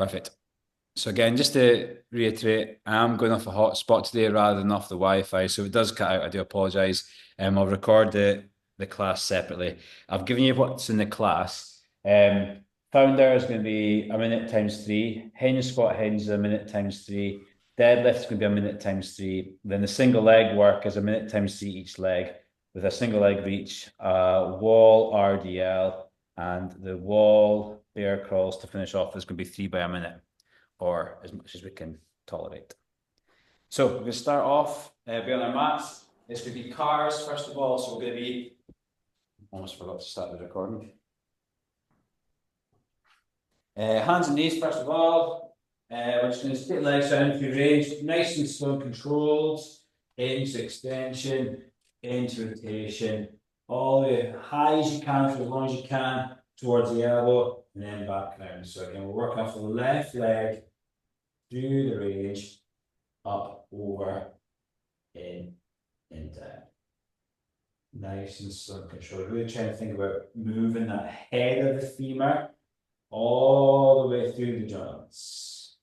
Perfect. So again, just to reiterate, I'm going off a hotspot today rather than off the Wi-Fi. So if it does cut out, I do apologise. I'll record the class separately. I've given you what's in the class. Founder is going to be a minute times 3. Hinge squat hinge is a minute times 3. Deadlift is going to be a minute times 3. Then the single leg work is a minute times 3 each leg, with a single leg reach, wall RDL, and the wall bear crawls to finish off is going to be 3 by a minute, or as much as we can tolerate. So we're going to start off, be on our mats. It's going to be C.A.R.S first of all. So we're going to be, almost forgot to start the recording. Hands and knees first of all. We're just going to split legs down through range, nice and slow and controlled, into extension, into rotation, all the way high as you can for as long as you can towards the elbow, and then back down. So again, we're working off the left leg, through the range, up, over, in, and down. Nice and slow and controlled. Really trying to think about moving that head of the femur all the way through the joints.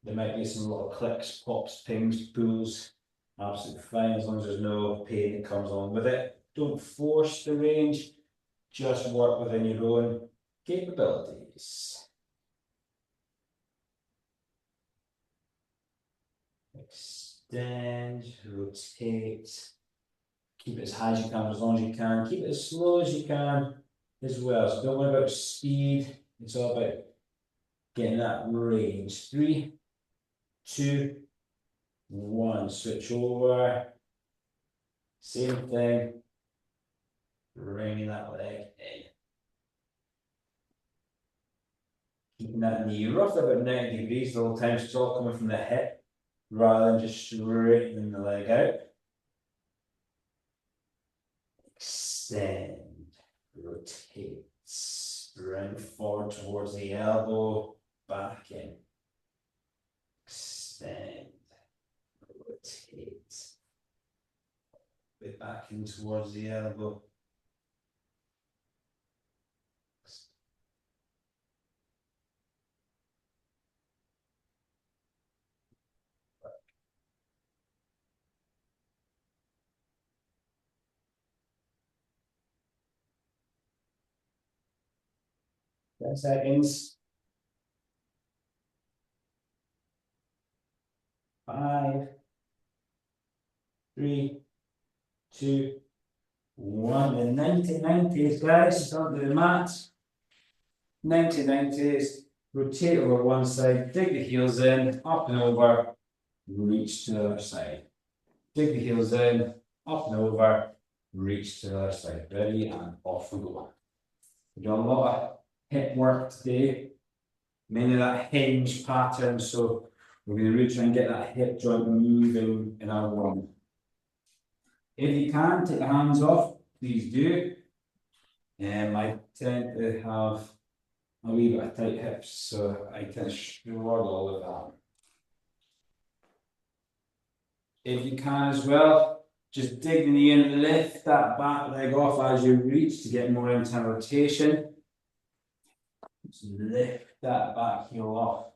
There might be some little clicks, pops, pings, pulls. Absolutely fine as long as there's no pain that comes along with it. Don't force the range, just work within your own capabilities. Extend, rotate, keep it as high as you can, as long as you can, keep it as slow as you can as well. So don't worry about speed, it's all about getting that range. 3, 2, 1, switch over, same thing, bringing that leg in. Keeping that knee roughly about 90 degrees the whole time, so it's all coming from the hip, rather than just straightening the leg out. Extend, rotate, bring forward towards the elbow, back in. Extend, rotate, bit back in towards the elbow. Ten seconds. 5, 3, 2, 1. The 90-90s, guys. Don't do the maths. 90-90s. Rotate over one side, dig the heels in, up and over, reach to the other side. Dig the heels in, up and over, reach to the other side. Ready, and off we go. We've done a lot of hip work today, mainly that hinge pattern, so we're going to really try and get that hip joint moving in our one. If you can, take the hands off, please do. I tend to have a wee bit of tight hips, so I can struggle with that. If you can as well, just dig the knee in and lift that back leg off as you reach to get more internal rotation. Just lift that back heel off,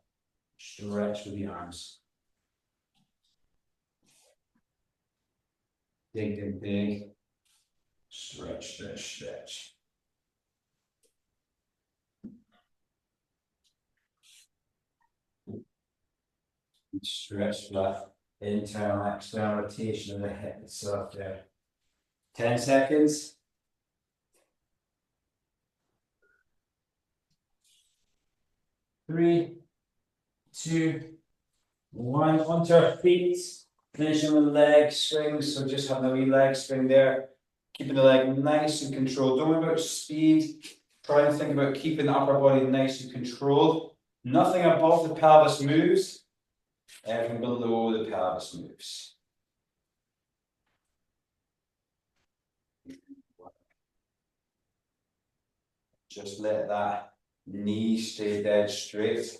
stretch with the arms. Dig, dig, dig. Stretch, stretch, stretch. Stretch that internal, external rotation of the hip itself there. 10 seconds. 3, 2, 1. Onto our feet. Finishing with leg swings. So just having a wee leg swing there. Keeping the leg nice and controlled. Don't worry about speed. Try and think about keeping the upper body nice and controlled. Nothing above the pelvis moves. Everything below the pelvis moves. Just let that knee stay dead straight.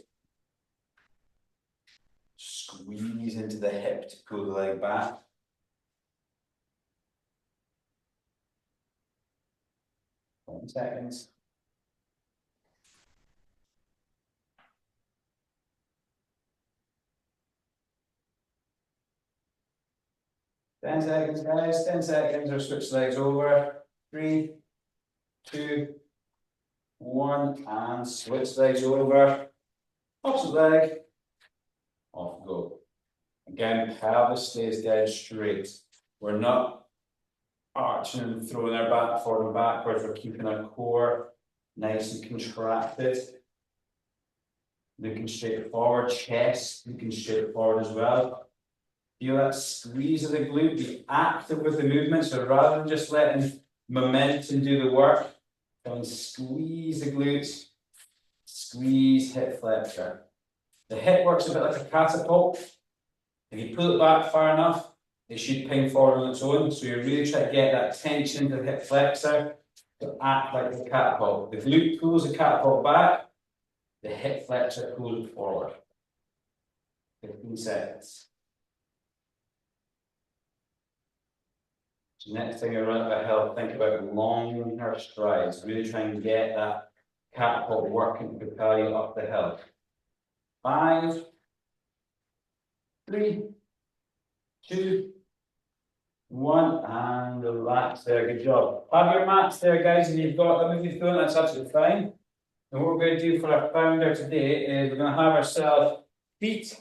Squeeze into the hip to pull the leg back. 10 seconds. 10 seconds, guys. 10 seconds or switch legs over. 3, 2, 1, and switch legs over. Opposite leg. Off we go. Again, pelvis stays dead straight. We're not arching and throwing our back forward and backwards. We're keeping our core nice and contracted. Looking straight forward, chest looking straight forward as well. Feel that squeeze of the glute, be active with the movement. So rather than just letting momentum do the work, try and squeeze the glutes, squeeze hip flexor. The hip works a bit like a catapult. If you pull it back far enough, it should ping forward on its own. So you're really trying to get that tension into the hip flexor to act like a catapult. The glute pulls the catapult back, the hip flexor pulls it forward. 15 seconds. So next time you run up a hill, think about longer strides. Really try and get that catapult working to propel you up the hill. 5, 3, 2, 1, and relax there. Good job. Have your mats there, guys, and you've got them. If you don't, that's absolutely fine. And what we're going to do for our founder today is we're going to have ourselves feet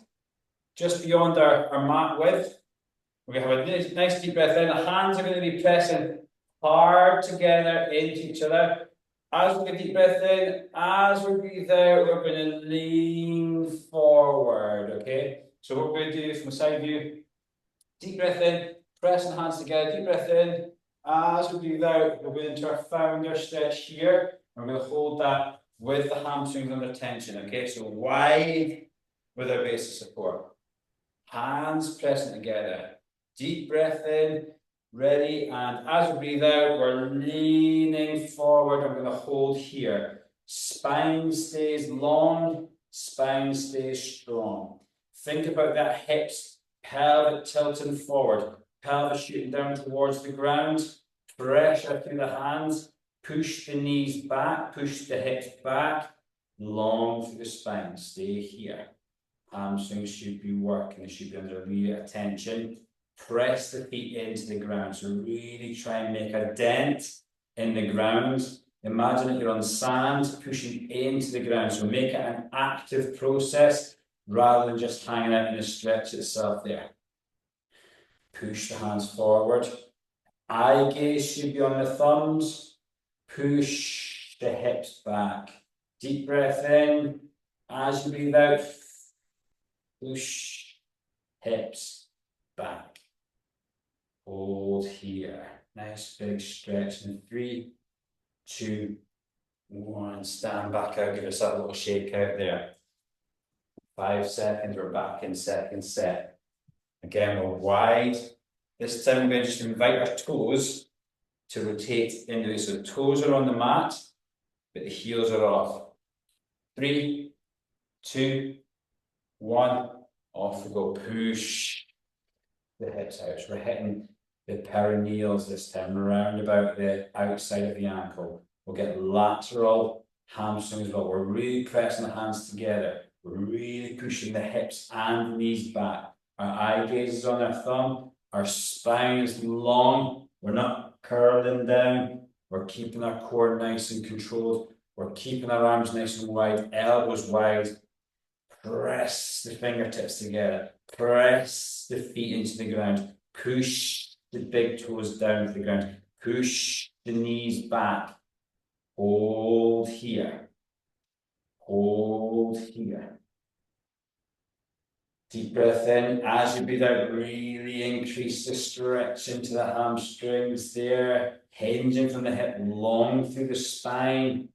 just beyond our mat width. We're going to have a nice deep breath in. The hands are going to be pressing hard together into each other. As we get deep breath in, as we breathe out, we're going to lean forward, okay? So what we're going to do from a side view, deep breath in, pressing hands together, deep breath in. As we breathe out, we're going into our founder stretch here. We're going to hold that with the hamstrings under tension, okay? So wide with our base of support. Hands pressing together. Deep breath in, ready, and as we breathe out, we're leaning forward. I'm going to hold here. Spine stays long, spine stays strong. Think about that hips, pelvic tilting forward, pelvis shooting down towards the ground, pressure through the hands, push the knees back, push the hips back, long through the spine. Stay here. Hamstrings should be working, they should be under immediate attention. Press the feet into the ground. So really try and make a dent in the ground. Imagine that you're on sand, pushing into the ground. So make it an active process rather than just hanging out in the stretch itself there. Push the hands forward. Eye gaze should be on the thumbs. Push the hips back. Deep breath in. As you breathe out, push hips back. Hold here. Nice big stretch in 3, 2, 1. Stand back out. Give yourself a little shake out there. 5 seconds. We're back in second set. Again, we're wide. This time we're going to just invite our toes to rotate into it. So toes are on the mat, but the heels are off. 3, 2, 1. Off we go. Push the hips out. So we're hitting the perineals this time, around about the outside of the ankle. We'll get lateral hamstring as well. We're really pressing the hands together. We're really pushing the hips and the knees back. Our eye gaze is on our thumb. Our spine is long. We're not curling down. We're keeping our core nice and controlled. We're keeping our arms nice and wide, elbows wide. Press the fingertips together. Press the feet into the ground. Push the big toes down to the ground. Push the knees back. Hold here. Hold here. Deep breath in. As you breathe out, really increase the stretch into the hamstrings there. Hinging from the hip, long through the spine.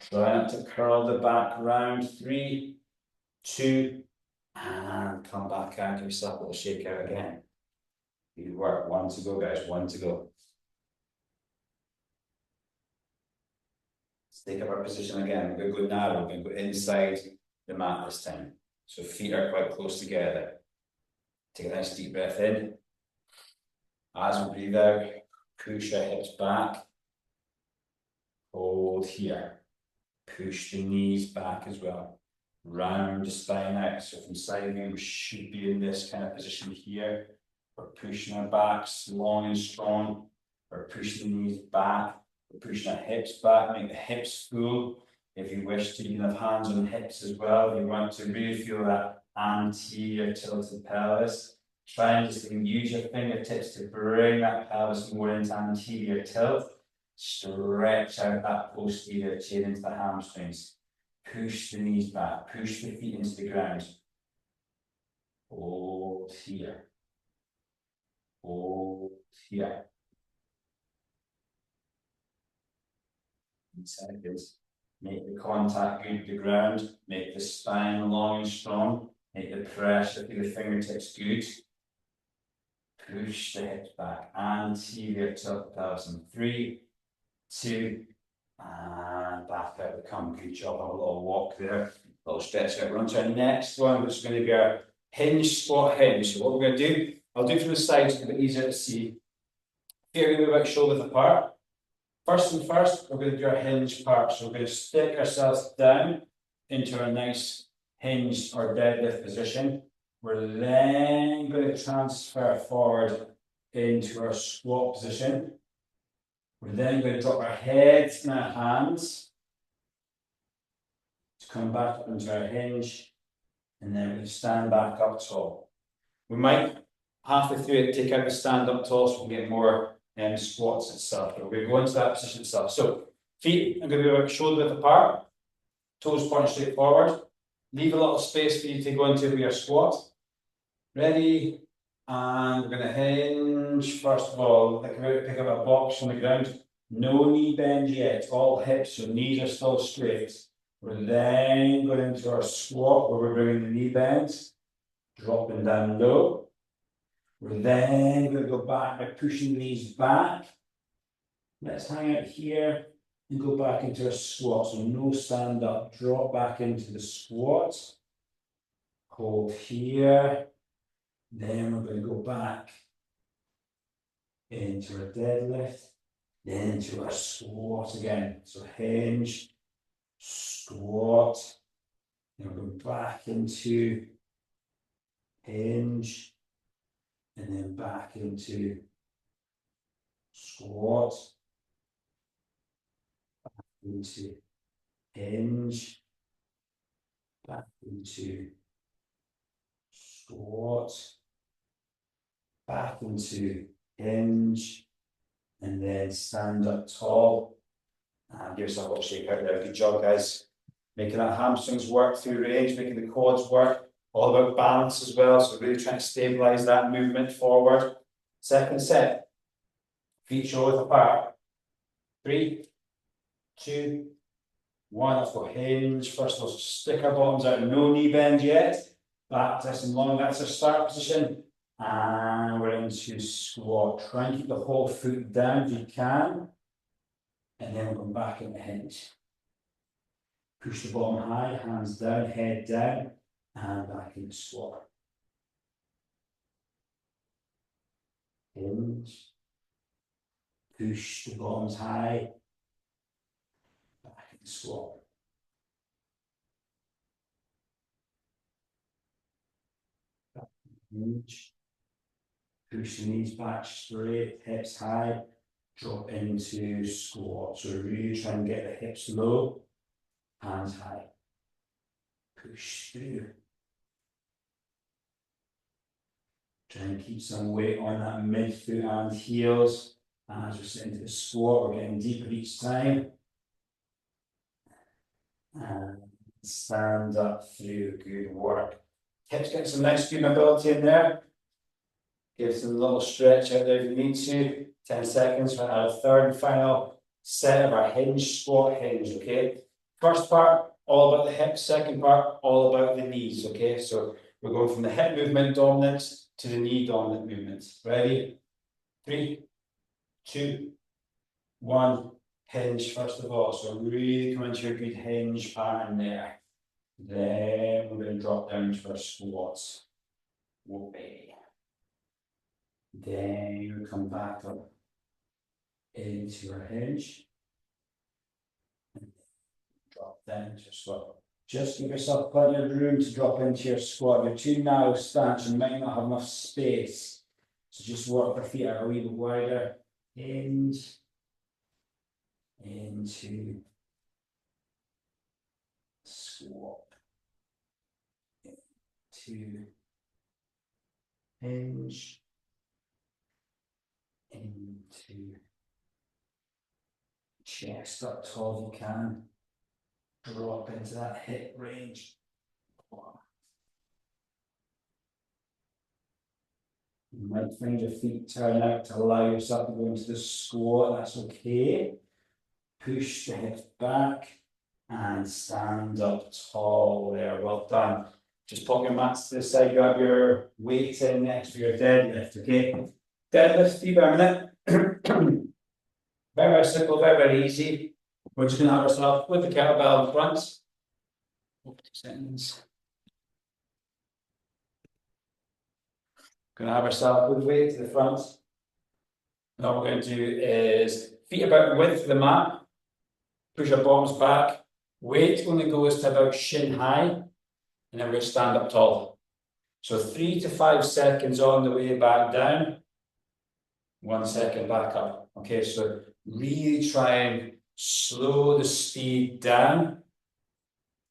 Try not to curl the back round. 3, 2, and come back out. Give yourself a little shake out again. Good work. 1 to go, guys. 1 to go. Let's take up our position again. We're going to go narrow. We're going to go inside the mat this time. So feet are quite close together. Take a nice deep breath in. As we breathe out, push our hips back. Hold here. Push the knees back as well. Round the spine out. So from side view, we should be in this kind of position here. We're pushing our backs long and strong. We're pushing the knees back. We're pushing our hips back. Make the hips full. If you wish to, you can have hands on hips as well. If you want to really feel that anterior tilted pelvis, try and just use your fingertips to bring that pelvis more into anterior tilt. Stretch out that posterior chain into the hamstrings. Push the knees back. Push the feet into the ground. Hold here. Hold here. Seconds. Make the contact good with the ground. Make the spine long and strong. Make the pressure through the fingertips good. Push the hips back. Anterior tilt the pelvis in 3, 2, and back out the come. Good job. Have a little walk there. A little stretch out. We're on to our next one, which is going to be our hinge squat hinge. So what we're going to do, I'll do from the sides, it's a bit easier to see. Feet are going to be about shoulders apart. First and first, we're going to do our hinge part. So we're going to stick ourselves down into our nice hinge or deadlift position. We're then going to transfer forward into our squat position. We're then going to drop our heads in our hands to come back up into our hinge, and then we stand back up tall. We might halfway through it take out the stand up tall so we can get more squats itself. But we're going to go into that position itself. So feet are going to be about shoulder width apart, toes pointing straight forward. Leave a little space for you to go into your squat. Ready? And we're going to hinge first of all, like we're going to pick up a box from the ground. No knee bend yet, all hips, so knees are still straight. We're then going into our squat where we're bringing the knee bends, dropping down low. We're then going to go back by pushing the knees back. Let's hang out here and go back into a squat. So no stand up, drop back into the squat. Hold here. Then we're going to go back into a deadlift. Then into a squat again. So hinge, squat. Then we're going back into hinge. And then back into squat, back into hinge, back into squat, back into hinge, and then stand up tall. And give yourself a little shake out there. Good job, guys. Making that hamstrings work through range, making the quads work. All about balance as well, so really trying to stabilize that movement forward. Second set, feet shoulder apart. 3, 2, 1. Let's go hinge. First of all, stick our bottoms out, no knee bend yet. Back nice and long, that's our start position. And we're into squat. Try and keep the whole foot down if you can. And then we're going back into hinge. Push the bottom high, hands down, head down. And back into squat. Hinge. Push the bottoms high. Back into squat. Back hinge. Push the knees back straight, hips high. Drop into squat. So really try and get the hips low, hands high. Push through. Try and keep some weight on that midfoot and heels. As we're sitting to the squat, we're getting deeper each time. And stand up through. Good work. Hips getting some nice good mobility in there. Give some little stretch out there if you need to. 10 seconds for our third and final set of our hinge squat hinge, okay? First part, all about the hips. Second part, all about the knees, okay? So we're going from the hip movement dominance to the knee dominant movements. Ready? 3, 2, 1. Hinge first of all. So really come into your good hinge pattern there. Then we're going to drop down to our squats. Whoopee. Then we come back up into our hinge. Drop down to squat. Just give yourself plenty of room to drop into your squat. If you're too narrow stance, you might not have enough space So just work the feet out a wee bit wider. Hinge, into, swap, to, hinge, into, chest up tall if you can. Drop into that hip range. You might find your feet turn out to allow yourself to go into the squat, that's okay. Push the hips back and stand up tall there, well done. Just pop your mats to the side, grab your weight in next for your deadlift, okay? Deadlift, 3 by minute. Very, very simple, very, very easy. We're just gonna have ourselves with the kettlebell in front. 40 seconds. Gonna have ourselves with weight to the front. And what we're going to do is feet about the width of the mat, push our bottoms back, weight only goes to about shin high, and then we're going to stand up tall. So 3 to 5 seconds on the way back down, 1 second back up. Okay, so really try and slow the speed down,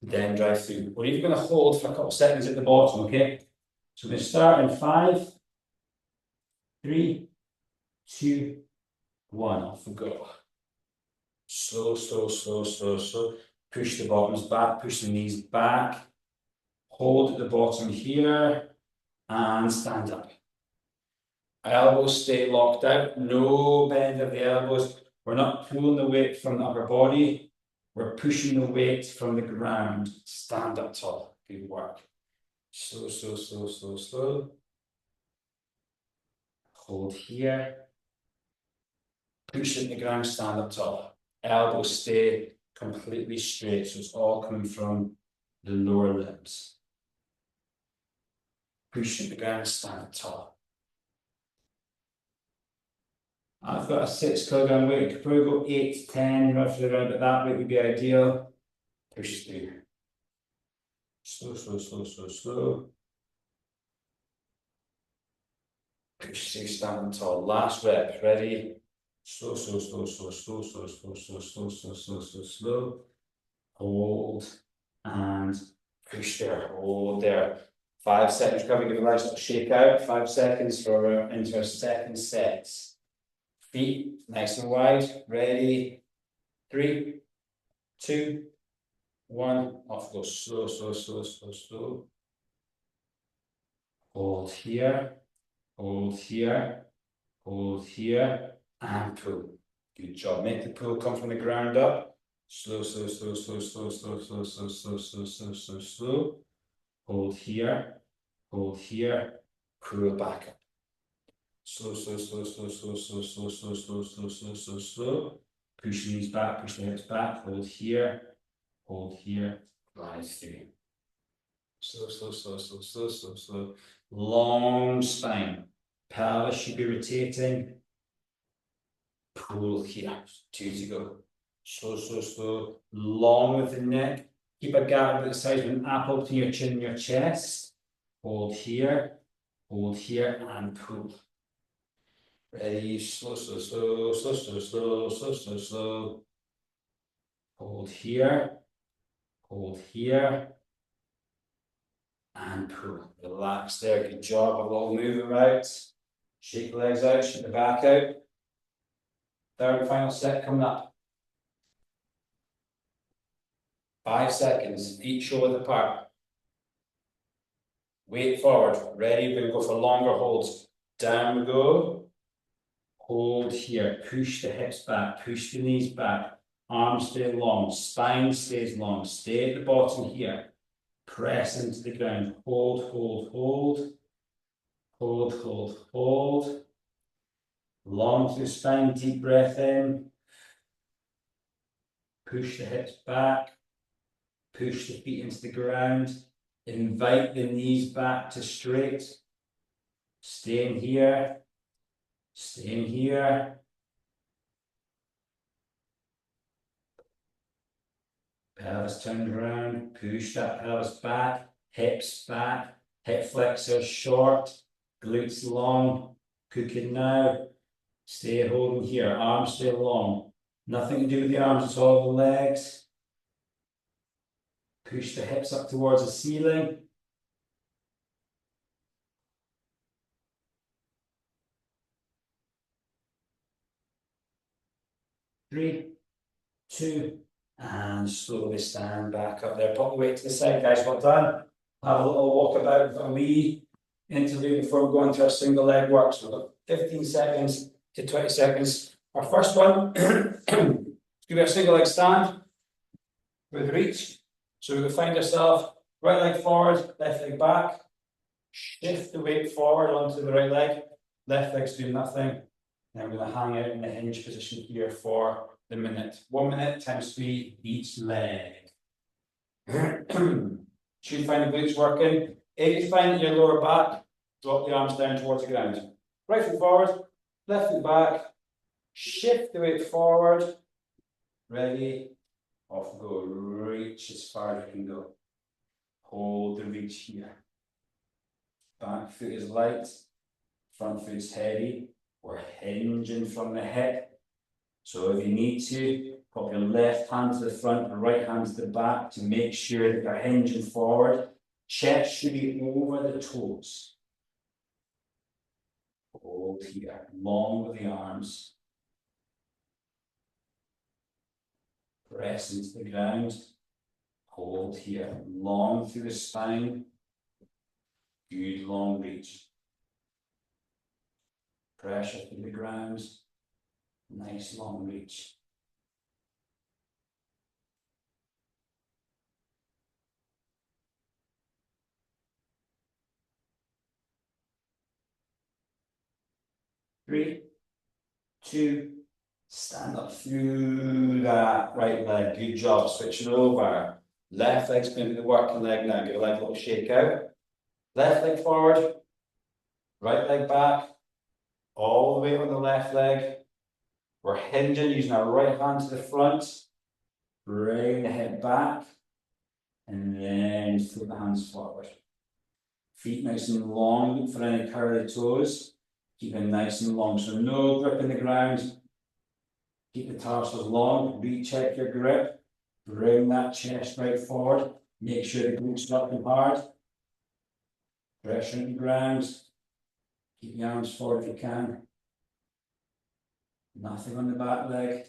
then drive through. We're even going to hold for a couple of seconds at the bottom, okay? So we're going to start in 5, 3, 2, 1, off we go. Slow, slow, slow, slow, slow. Push the bottoms back, push the knees back. Hold at the bottom here and stand up. Elbows stay locked out, no bend of the elbows. We're not pulling the weight from the upper body. We're pushing the weight from the ground. Stand up tall. Good work. Slow, slow, slow, slow, slow. Hold here. Push it in the ground, stand up tall. Elbows stay completely straight, so it's all coming from the lower limbs. Push in the ground, stand up tall. I've got a 6 kilogram weight. Could probably go 8 to 10, roughly around, but that weight would be ideal. Push through. Slow, slow, slow, slow, slow. Push through, stand tall. Last rep. Ready? Slow, slow, slow, slow, slow, slow, slow, slow, slow, slow, slow, slow, slow. Hold and push there. Hold there. 5 seconds. Recovery. Give a nice little shake out. 5 seconds for into our second set. Feet nice and wide. Ready? 3, 2, 1. Off go. Slow, slow, slow, slow, slow. Hold here. Hold here. Hold here. And pull. Good job. Make the pull come from the ground up. Slow, slow, slow, slow, slow, slow, slow, slow, slow, slow, slow, slow, slow. Hold here. Hold here. Pull back up. Slow, slow, slow, slow, slow, slow, slow, slow, slow, slow, slow, slow, slow. Push the knees back, push the hips back. Hold here. Hold here. Rise through. Slow, slow, slow, slow, slow, slow, slow. Long spine. Pelvis should be rotating. Pull here. 2 to go. Slow, slow, slow. Long with the neck. Keep a gap about the size of an apple between your chin and your chest. Hold here. Hold here and pull. Ready, slow, slow, slow, slow, slow, slow, slow, slow, slow. Hold here, and pull. Relax there, good job. A little movement out. Shake the legs out, shake the back out. Third and final set coming up. 5 seconds, feet shoulder apart. Weight forward, ready, we're gonna go for longer holds. Down we go. Hold here, push the hips back, push the knees back. Arms stay long, spine stays long. Stay at the bottom here. Press into the ground. Hold, hold, hold. Hold, hold, hold. Long through spine, deep breath in. Push the hips back. Push the feet into the ground. Invite the knees back to straight. Stay in here. Stay in here. Pelvis turned around. Push that pelvis back. Hips back. Hip flexors short. Glutes long. Cooking now. Stay holding here. Arms stay long. Nothing to do with the arms, it's all the legs. Push the hips up towards the ceiling. 3, 2, and slowly stand back up there. Pop the weight to the side, guys. Well done. Have a little walk about, a wee interlude before we go into our single leg work. So we've got 15 seconds to 20 seconds. Our first one, it's going to be a single leg stand with reach. So we're going to find ourselves right leg forward, left leg back. Shift the weight forward onto the right leg. Left leg's doing nothing. And we're going to hang out in the hinge position here for the minute. 1 minute times 3 each leg. Should find the glutes working. If you find your lower back, drop the arms down towards the ground. Right foot forward, left foot back. Shift the weight forward. Ready. Off we go. Reach as far as you can go. Hold the reach here. Back foot is light. Front foot is heavy. We're hinging from the hip. So if you need to, pop your left hand to the front and right hand to the back to make sure that you're hinging forward. Chest should be over the toes. Hold here, long with the arms. Press into the ground. Hold here, long through the spine. Good long reach. Pressure through the ground. Nice long reach. Three, 2, stand up through that right leg. Good job. Switching over. Left leg's going to be the working leg now. Give a leg a little shake out. Left leg forward. Right leg back. All the way on the left leg. We're hinging using our right hand to the front. Bring the head back. And then flip the hands forward. Feet nice and long. Look for any curly toes. Keep them nice and long. So no grip in the ground. Keep the tarsals long. Recheck your grip. Bring that chest right forward. Make sure the glutes are up and hard. Pressure on the ground. Keep the arms forward if you can. Nothing on the back leg.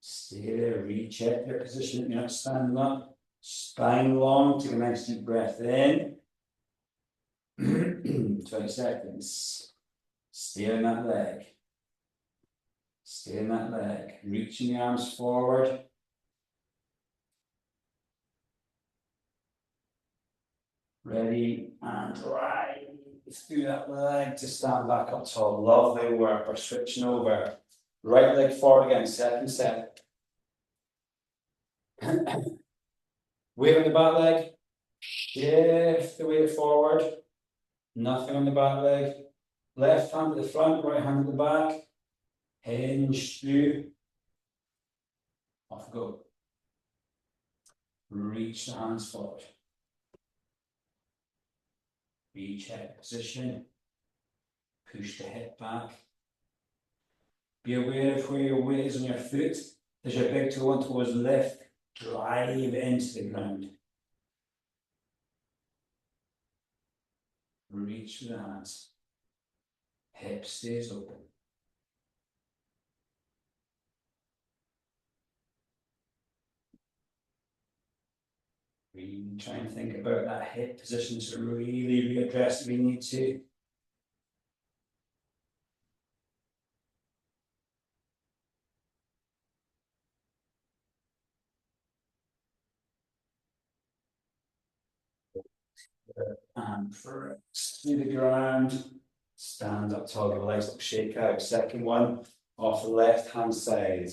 Stay there. Recheck your position. You're not standing up. Spine long. Take a nice deep breath in. 20 seconds. Stay in that leg. Stay in that leg. Reaching the arms forward. Ready and right. Through that leg to stand back up tall. Lovely work. We're switching over. Right leg forward again. Second set. Weight on the back leg. Shift the weight forward. Nothing on the back leg. Left hand to the front, right hand to the back. Hinge through. Off go. Reach the hands forward. Recheck position. Push the hip back. Be aware of where your weight is on your foot. As your big toe and toes lift, drive into the ground. Reach with the hands. Hip stays open. Really try and think about that hip position to really readdress if we need to. And press through the ground. Stand up tall, give a nice little shake out. Second one, off the left hand side.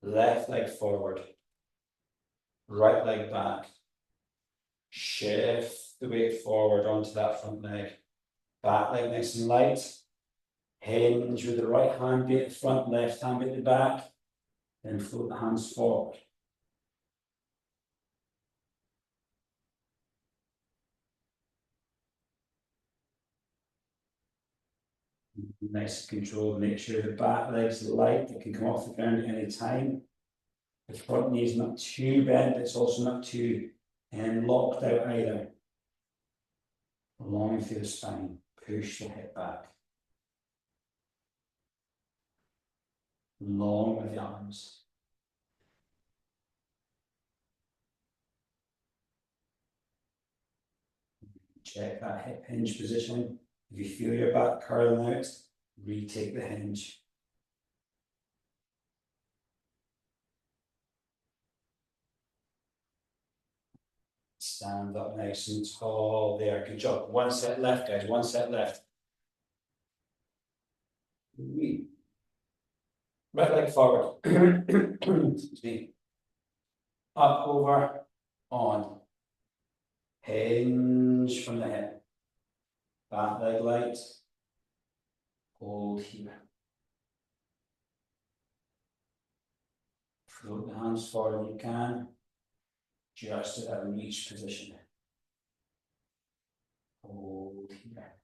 Left leg forward. Right leg back. Shift the weight forward onto that front leg. Back leg nice and light. Hinge with the right hand be at the front, left hand be at the back. Then float the hands forward. Nice and controlled. Make sure the back leg's light. It can come off the ground at any time. The front knee is not too bent, but it's also not too locked out either. Long through the spine. Push the hip back. Long with the arms. Check that hip hinge position. If you feel your back curling out, retake the hinge. Stand up nice and tall there. Good job. One set left, guys. One set left. Right leg forward. Excuse me. Up, over, on. Hinge from the hip. Back leg light. Hold here. Float the hands forward when you can. Just at that reach position. Hold here.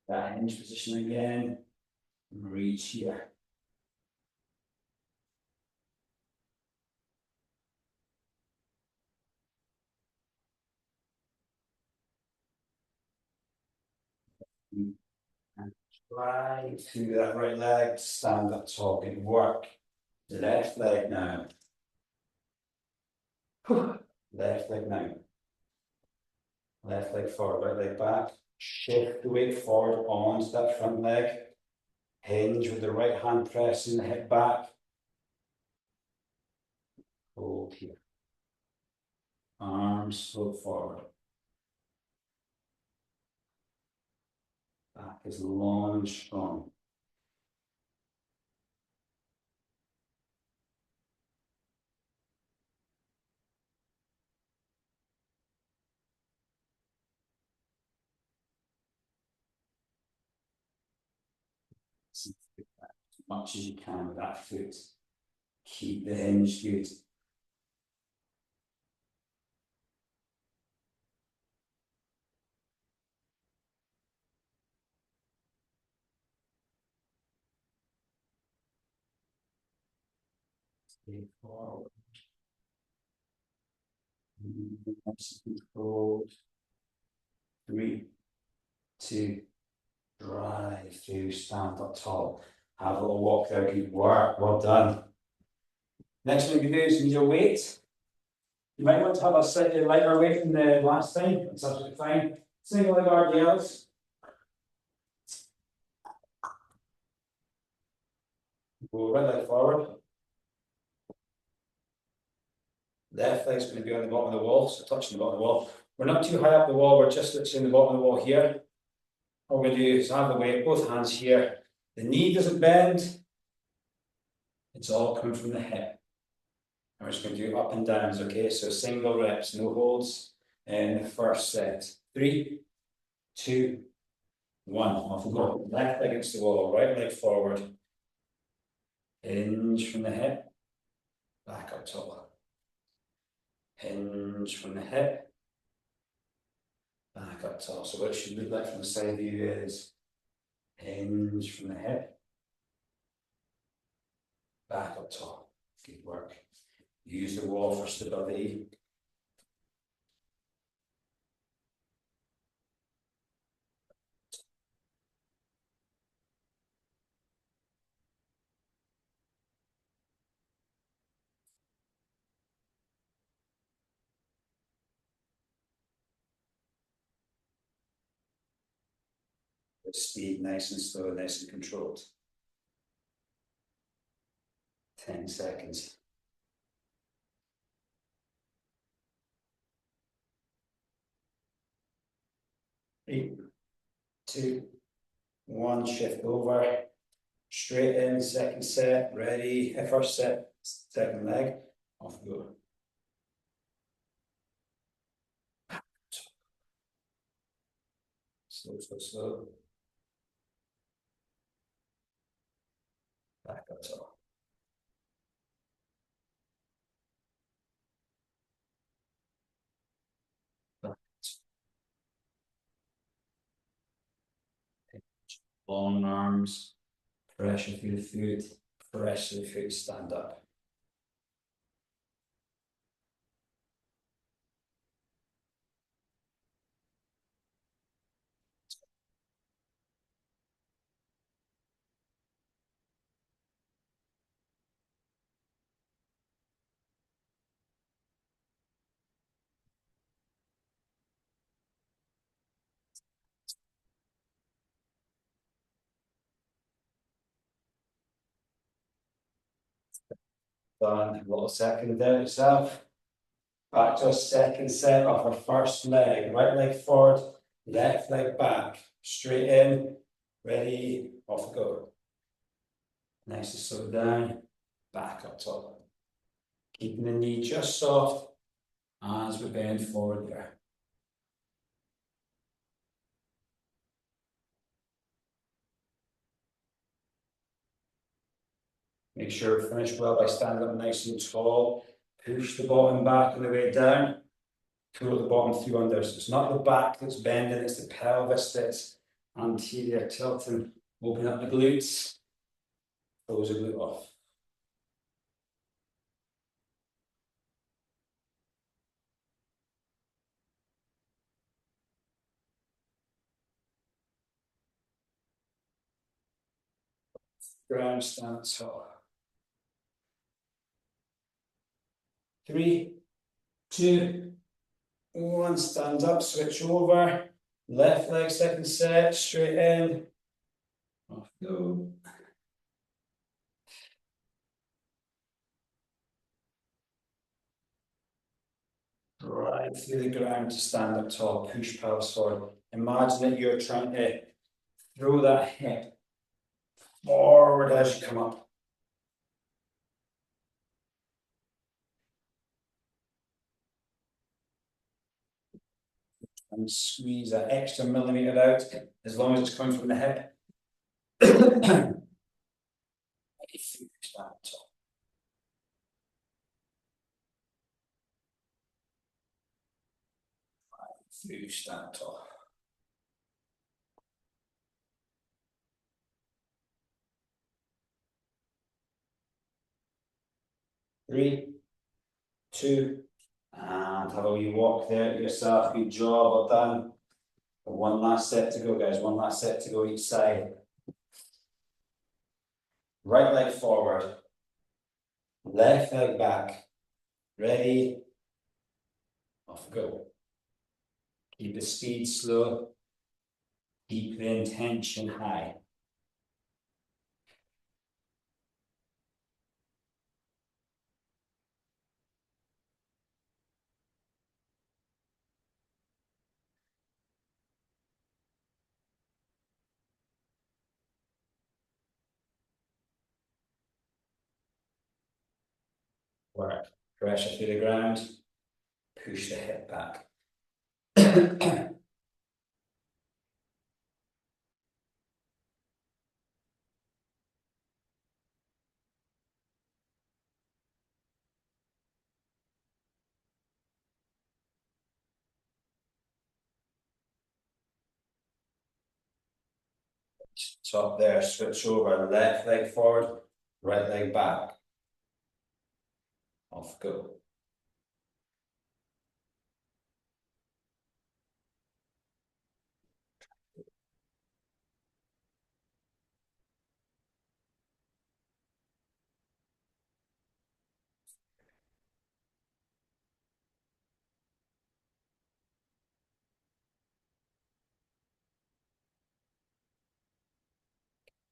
That hinge position again. Reach here. And try through that right leg. Stand up tall. Good work. Left leg now. Left leg now. Left leg forward, right leg back. Shift the weight forward onto that front leg. Hinge with the right hand pressing the hip back. Hold here. Arms float forward. Back is long and strong. As much as you can with that foot. Keep the hinge good. Stay forward. Nice and controlled. 3, 2, drive through, stand up tall. Have a little walk there, good work, well done. Next one you can do is use your weight. You might want to have a slightly lighter weight than the last time, that's absolutely fine. Single leg RDLs. Go right leg forward. Left leg's going to be on the bottom of the wall, so touching the bottom of the wall. We're not too high up the wall, we're just touching the bottom of the wall here. What we're going to do is have the weight, both hands here. The knee doesn't bend. It's all coming from the hip. And we're just going to do up and downs, okay? So single reps, no holds in the first set. 3, 2, 1. Off we go. Left leg against the wall, right leg forward. Hinge from the hip. Back up tall. Hinge from the hip. Back up tall. So what it should look like from the side view is hinge from the hip. Back up tall. Good work. Use the wall for stability. With speed, nice and slow, nice and controlled. 10 seconds. 3, 2, 1. Shift over. Straight in, second set. Ready. First set, second leg. Off we go. Slow, slow, slow. Back up top. Back. Long arms, pressure through the foot, pressure through the foot, stand up. Done. A little second there yourself. Back to a second set of our first leg. Right leg forward, left leg back. Straight in. Ready, off we go. Nice to slow down. Back up top. Keeping the knee just soft as we bend forward there. Make sure we finish well by standing up nice and tall. Push the bottom back on the way down. Pull the bottom through under. So it's not the back that's bending, it's the pelvis that's anterior tilting. Open up the glutes. Close the glute off. Ground, stand tall. 3, 2, 1. Stand up, switch over. Left leg, second set, straight in. Off go. Right through the ground to stand up tall. Push pelvis forward. Imagine that you're trying to throw that hip forward as you come up. And squeeze that extra millimeter out as long as it's coming from the hip. Stand tall. Through, stand tall. 3, 2, and have a wee walk there yourself. Good job, well done. One last set to go, guys. One last set to go each side. Right leg forward. Left leg back. Ready? Off we go. Keep the speed slow. Keep the intention high. Work. Pressure through the ground. Push the hip back. Top there, switch over. Left leg forward. Right leg back. Off go.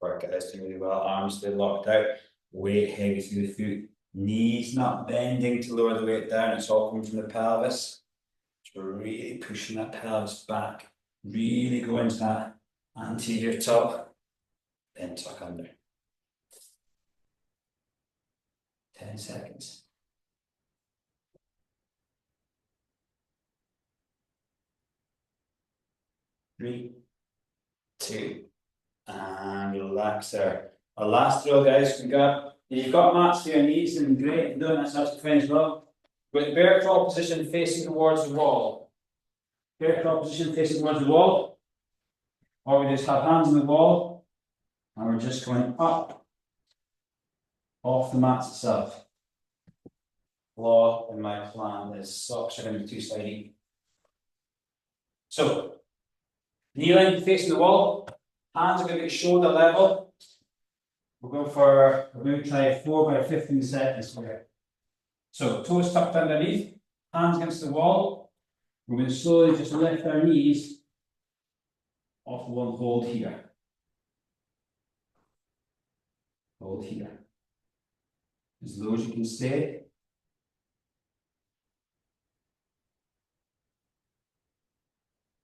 Work guys, doing really well. Arms stay locked out. Weight heavy through the foot. Knees not bending to lower the weight down. It's all coming from the pelvis. So we're really pushing that pelvis back. Really go into that anterior top. Then tuck under. 10 seconds. 3, 2, and relax there. Our last drill, guys. If you've got mats for your knees, then great. No, that's absolutely fine as well. With bear crawl position facing towards the wall. Bear crawl position facing towards the wall. Or we just have hands on the wall and we're just going up off the mats itself. Flaw in my plan is socks are going to be too slidey. So, kneeling facing the wall, hands are going to be shoulder level. We're going to try 4 by 15 seconds here. So, toes tucked underneath, hands against the wall. We're going to slowly just lift our knees off the wall, hold here. Hold here. As low as you can stay.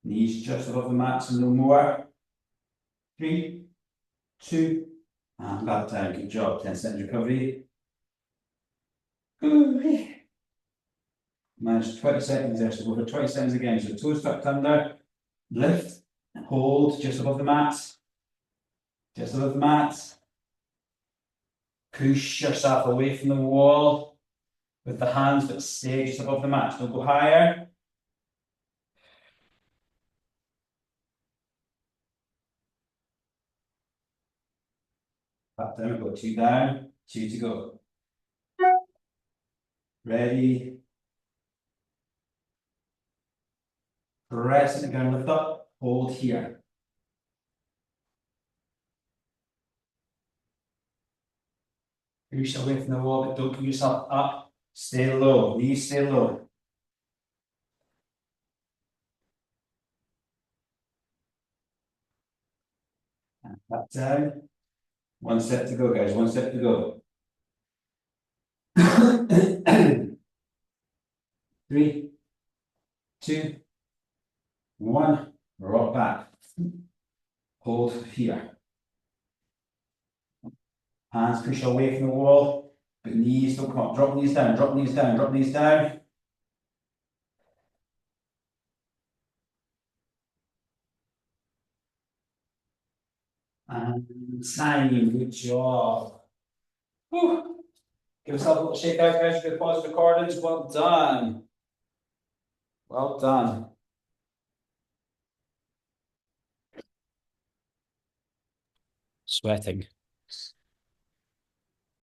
Knees just above the mats and no more. 3, 2, and back down. Good job. 10-second recovery. Managed 20 seconds there, so go for 20 seconds again. So toes tucked under, lift, hold just above the mats. Just above the mats. Push yourself away from the wall with the hands, but stay just above the mats. Don't go higher. Back down, we've got 2 down, 2 to go. Ready. Press it again, lift up, hold here. Push away from the wall, but don't give yourself up. Stay low, knees stay low. And back down. 1 set to go, guys, 1 set to go. 3, 2, 1. Rock back. Hold here. Hands push away from the wall, but knees don't come up. Drop knees down, drop knees down, drop knees down. And time, good job. Whew. Give yourself a little shake out, guys. Good pause recordings. Well done. Well done. Sweating.